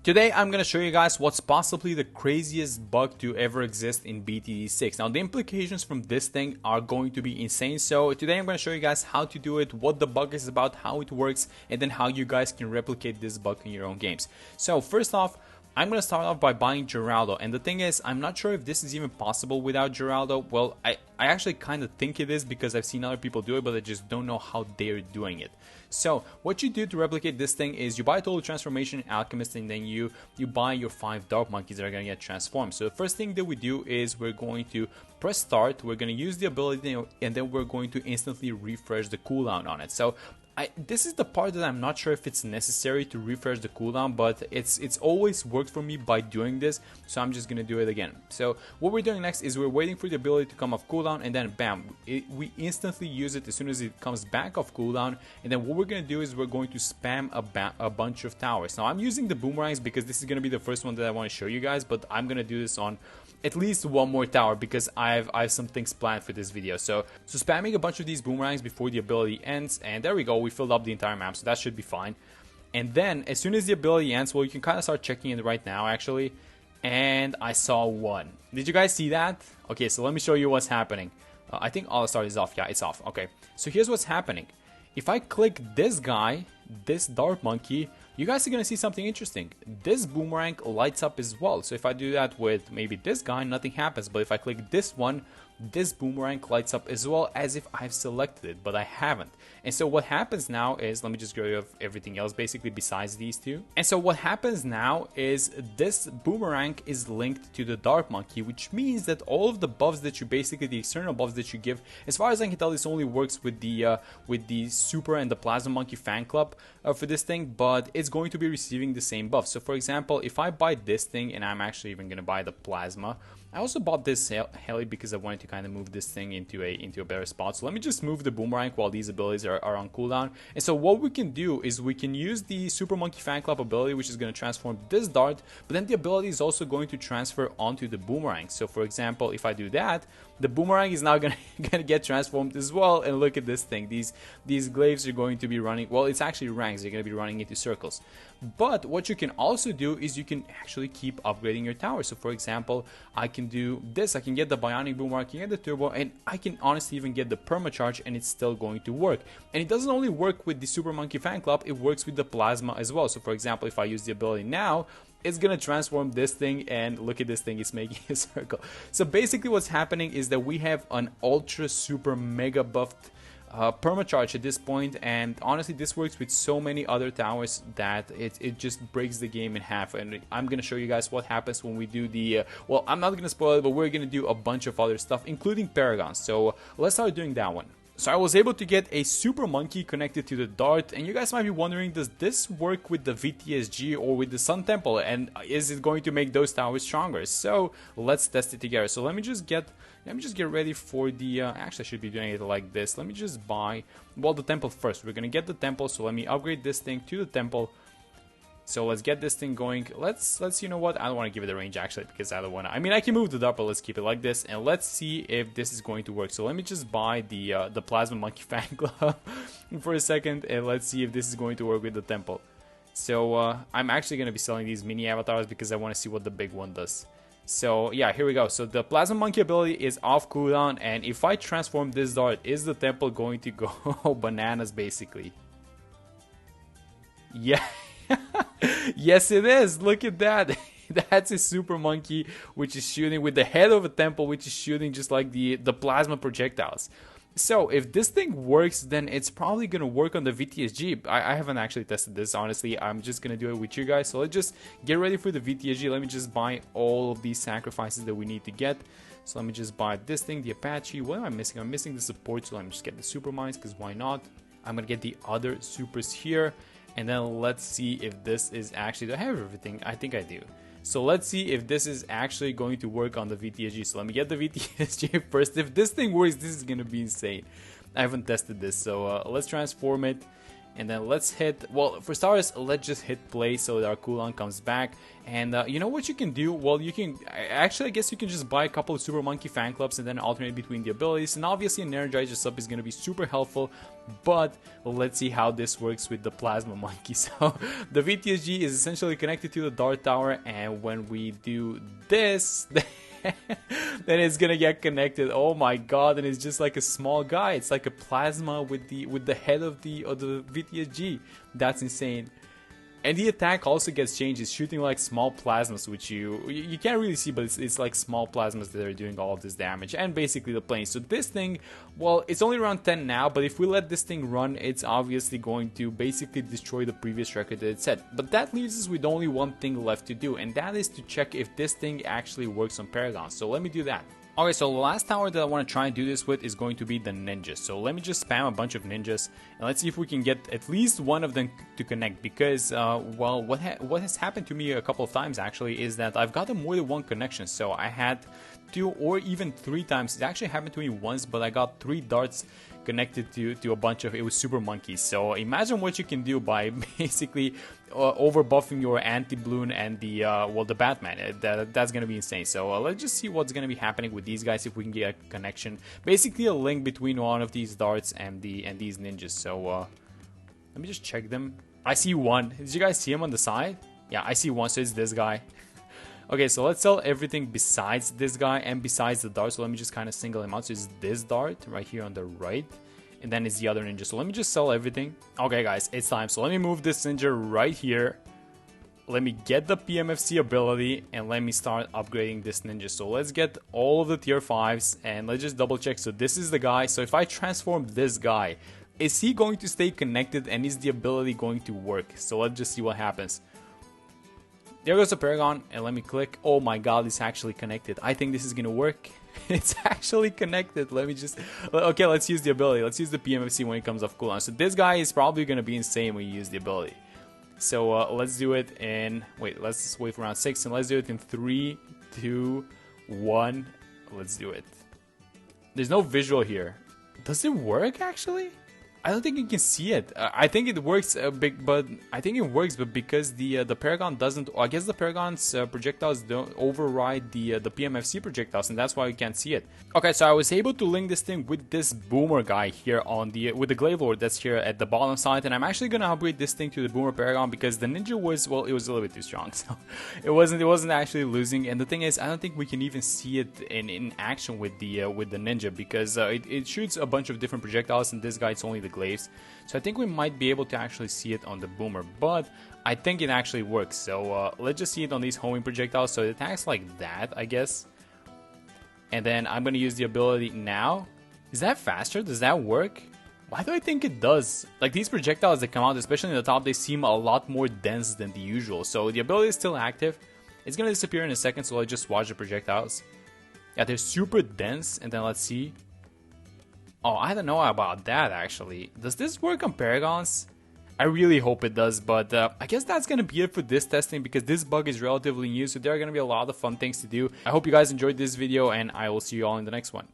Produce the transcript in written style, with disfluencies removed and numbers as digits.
Today I'm going to show you guys what's possibly the craziest bug to ever exist in BTD6. Now the implications from this thing are going to be insane, so today I'm going to show you guys how to do it, what the bug is about, how it works, and then how you guys can replicate this bug in your own games. So first off, I'm going to start off by buying Geraldo, and the thing is, I'm not sure if this is even possible without Geraldo. Well, I actually kind of think it is because I've seen other people do it, but I just don't know how they're doing it. So what you do to replicate this thing is you buy Total Transformation Alchemist, and then you buy your 5 Dark Monkeys that are going to get transformed. So the first thing that we do is we're going to press start, we're going to use the ability, and then we're going to instantly refresh the cooldown on it. So this is the part that I'm not sure if it's necessary to refresh the cooldown, but it's always worked for me by doing this, so I'm just gonna do it again. So what we're doing next is we're waiting for the ability to come off cooldown, and then bam, we instantly use it as soon as it comes back off cooldown. And then what we're gonna do is we're going to spam a bunch of towers. Now I'm using the boomerangs because this is gonna be the first one that I want to show you guys, but I'm gonna do this on at least one more tower because I have some things planned for this video. So spamming a bunch of these boomerangs before the ability ends, and there we go, we filled up the entire map, so that should be fine. And then as soon as the ability ends, well, you can kind of start checking it right now actually, and I saw one. Did you guys see that? Okay, so let me show you what's happening. I think All-Star is off. Yeah, it's off. Okay, so here's what's happening. If I click this guy, this Dark Monkey, you guys are going to see something interesting. This boomerang lights up as well. So if I do that with maybe this guy, nothing happens. But if I click this one, this boomerang lights up as well, as if I've selected it, but I haven't. And so what happens now is, let me just get rid of everything else basically besides these two. And so what happens now is this boomerang is linked to the Dark Monkey, which means that all of the buffs that you basically, the external buffs that you give, as far as I can tell, this only works with the Super and the Plasma Monkey fan club for this thing, but it's going to be receiving the same buff. So for example, if I buy this thing, and I'm actually even going to buy the Plasma, I also bought this heli because I wanted to kind of move this thing into a better spot. So let me just move the boomerang while these abilities are on cooldown. And so what we can do is we can use the Super Monkey Fan Club ability, which is going to transform this dart, but then the ability is also going to transfer onto the boomerang. So for example, if I do that, the boomerang is now going to get transformed as well. And look at this thing. These glaives are going to be running, well, it's actually ranks. They're going to be running into circles. But what you can also do is you can actually keep upgrading your tower. So for example, I can do this. I can get the Bionic Boomerang, I can get the Turbo, and I can honestly even get the Permacharge, and it's still going to work. And it doesn't only work with the Super Monkey Fan Club, it works with the Plasma as well. So for example, if I use the ability now, it's gonna transform this thing, and look at this thing, it's making a circle. So basically what's happening is that we have an ultra super mega buffed Permacharge at this point, and honestly this works with so many other towers that it just breaks the game in half. And I'm gonna show you guys what happens when we do the well, I'm not gonna spoil it, but we're gonna do a bunch of other stuff including Paragon. So let's start doing that one. So I was able to get a Super Monkey connected to the Dart, and you guys might be wondering, does this work with the VTSG or with the Sun Temple, and is it going to make those towers stronger? So let's test it together. So let me just get ready for the actually I should be doing it like this. Let me just buy, well, the temple first. We're gonna get the temple, so let me upgrade this thing to the temple. So let's get this thing going. Let's you know what, I don't want to give it a range actually, because I don't want to, I mean I can move the dart, but let's keep it like this, and let's see if this is going to work. So let me just buy the Plasma Monkey Fan Club for a second, and let's see if this is going to work with the temple. So I'm actually going to be selling these mini avatars because I want to see what the big one does. So yeah, here we go. So the Plasma Monkey ability is off cooldown, and if I transform this dart, is the temple going to go bananas basically? Yeah. Yes it is, look at that. That's a Super Monkey which is shooting with the head of a temple, which is shooting just like the plasma projectiles. So if this thing works, then it's probably gonna work on the VTSG. I haven't actually tested this, honestly. I'm just gonna do it with you guys. So let's just get ready for the VTSG. Let me just buy all of these sacrifices that we need to get. So let me just buy this thing, the Apache. What am I missing? I'm missing the support, so let me just get the Super Mines, because why not? I'm gonna get the other supers here. And then let's see if this is actually, do I have everything? I think I do. So let's see if this is actually going to work on the VTSG. So let me get the VTSG first. If this thing works, this is going to be insane. I haven't tested this, so let's transform it. And then let's hit, well, for starters, let's just hit play so that our cooldown comes back. And you know what you can do? Well, you can, actually, I guess you can just buy a couple of Super Monkey fan clubs and then alternate between the abilities. And obviously an Energizer sub is going to be super helpful, but let's see how this works with the Plasma Monkey. So the VTSG is essentially connected to the Dart Tower, and when we do this, then it's gonna get connected. Oh my god, and it's just like a small guy. It's like a plasma with the head of the VTSG. That's insane. And the attack also gets changed. It's shooting like small plasmas, which you can't really see, but it's like small plasmas that are doing all of this damage, and basically the plane. So this thing, well, it's only around 10 now, but if we let this thing run, it's obviously going to basically destroy the previous record that it set. But that leaves us with only one thing left to do, and that is to check if this thing actually works on Paragon. So let me do that. Okay, so the last tower that I want to try and do this with is going to be the ninjas. So let me just spam a bunch of ninjas, and let's see if we can get at least one of them to connect. Because, well, what has happened to me a couple of times actually is that I've gotten more than one connection. So I had 2 or even 3 times. It actually happened to me once, but I got 3 darts connected to a bunch of, it was super monkeys. So imagine what you can do by basically over buffing your anti-Bloon and the well, the Batman. That's gonna be insane. So let's just see what's gonna be happening with these guys if we can get a connection, basically a link between one of these darts and these ninjas. So let me just check them. I see one. Did you guys see him on the side? Yeah, I see one. So it's this guy. Okay, so let's sell everything besides this guy and besides the dart. So let me just kind of single him out. So it's this dart right here on the right, and then it's the other ninja. So let me just sell everything. Okay, guys, it's time. So let me move this ninja right here. Let me get the PMFC ability, and let me start upgrading this ninja. So let's get all of the tier 5s, and let's just double check. So this is the guy. So if I transform this guy, is he going to stay connected, and is the ability going to work? So let's just see what happens. There goes the Paragon, and let me click. Oh my god, it's actually connected. I think this is gonna work. It's actually connected. Let me just... Okay, let's use the ability. Let's use the PMFC when it comes off cooldown. So this guy is probably gonna be insane when you use the ability. So let's do it in... Wait, let's wait for round 6, and let's do it in 3, 2, 1. Let's do it. There's no visual here. Does it work, actually? I don't think you can see it. I think it works but because the Paragon doesn't. I guess the Paragon's projectiles don't override the PMFC projectiles, and that's why you can't see it. Okay, so I was able to link this thing with this Boomer guy here on with the Glaive Lord that's here at the bottom side, and I'm actually gonna upgrade this thing to the Boomer Paragon because the ninja was, well, it was a little bit too strong, so it wasn't actually losing. And the thing is, I don't think we can even see it in action with the ninja because it shoots a bunch of different projectiles, and this guy it's only the glaives. So I think we might be able to actually see it on the Boomer, but I think it actually works. So let's just see it on these homing projectiles. So it attacks like that, I guess. And then I'm going to use the ability now. Is that faster? Does that work? Why do I think it does? Like these projectiles that come out, especially in the top, they seem a lot more dense than the usual. So the ability is still active. It's going to disappear in a second, so let's just watch the projectiles. Yeah, they're super dense. And then let's see. Oh, I don't know about that, actually. Does this work on Paragons? I really hope it does, but I guess that's going to be it for this testing because this bug is relatively new, so there are going to be a lot of fun things to do. I hope you guys enjoyed this video, and I will see you all in the next one.